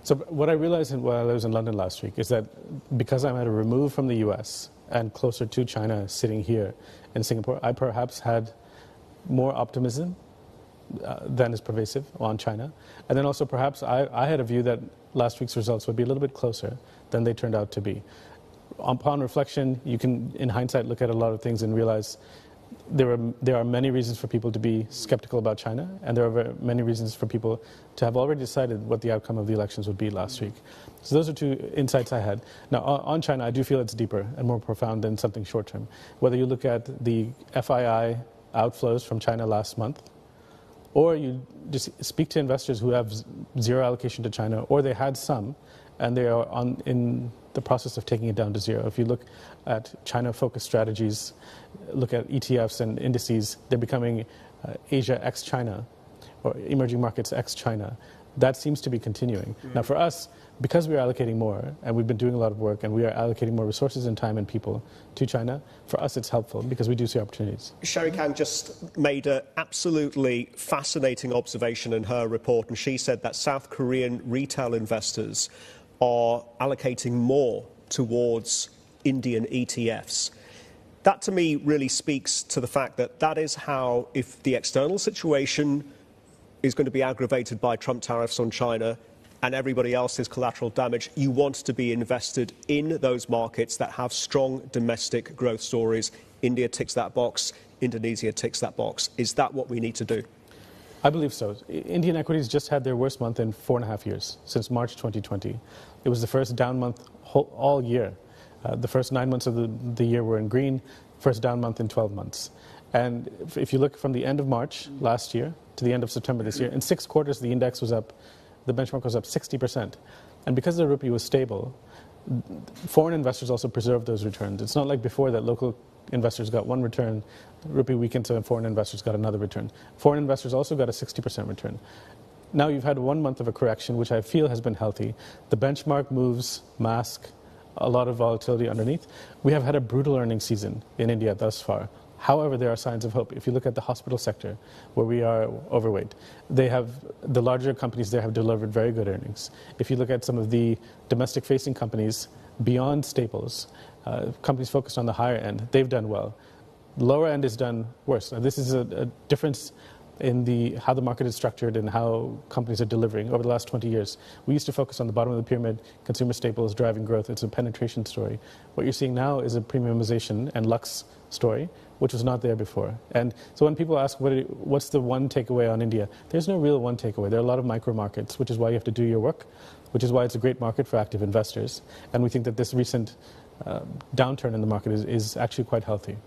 So what I realized while I was in London last week is that because I'm at a remove from the US and closer to China sitting here in Singapore, I perhaps had more optimism than is pervasive on China. And then also perhaps I had a view that last week's results would be a little bit closer than they turned out to be. Upon reflection, you can, in hindsight, look at a lot of things and realize there are many reasons for people to be skeptical about China, and there are many reasons for people to have already decided what the outcome of the elections would be last week. So those are two insights I had. Now, on China, I do feel it's deeper and more profound than something short-term. Whether you look at the FII outflows from China last month, or you just speak to investors who have zero allocation to China, or they had some, and they are in the process of taking it down to zero. If you look at China-focused strategies, look at ETFs and indices, they're becoming Asia ex-China, or emerging markets ex-China. That seems to be continuing. Mm-hmm. Now for us, because we are allocating more, and we've been doing a lot of work, and we are allocating more resources and time and people to China, for us it's helpful because we do see opportunities. Sherry Kang just made an absolutely fascinating observation in her report, and she said that South Korean retail investors are allocating more towards Indian ETFs. That to me really speaks to the fact that that is how, if the external situation is going to be aggravated by Trump tariffs on China and everybody else's collateral damage, you want to be invested in those markets that have strong domestic growth stories. India ticks that box, Indonesia ticks that box. Is that what we need to do? I believe so. Indian equities just had their worst month in 4.5 years, since March 2020. It was the first down month all year. The first 9 months of the year were in green, first down month in 12 months. And if you look from the end of March last year to the end of September this year, in 6 quarters the index was up, the benchmark was up 60%. And because the rupee was stable, foreign investors also preserved those returns. It's not like before that local investors got one return, the rupee weakened, so foreign investors got another return. Foreign investors also got a 60% return. Now you've had 1 month of a correction, which I feel has been healthy. The benchmark moves mask a lot of volatility underneath. We have had a brutal earnings season in India thus far. However, there are signs of hope. If you look at the hospital sector, where we are overweight, the larger companies there have delivered very good earnings. If you look at some of the domestic-facing companies beyond staples, companies focused on the higher end, they've done well. Lower end is done worse. Now, this is a difference in how the market is structured and how companies are delivering over the last 20 years. We used to focus on the bottom of the pyramid, consumer staples driving growth. It's a penetration story. What you're seeing now is a premiumization and luxe story, which was not there before. And so when people ask what's the one takeaway on India, there's no real one takeaway. There are a lot of micro markets, which is why you have to do your work, which is why it's a great market for active investors. And we think that this recent downturn in the market is actually quite healthy.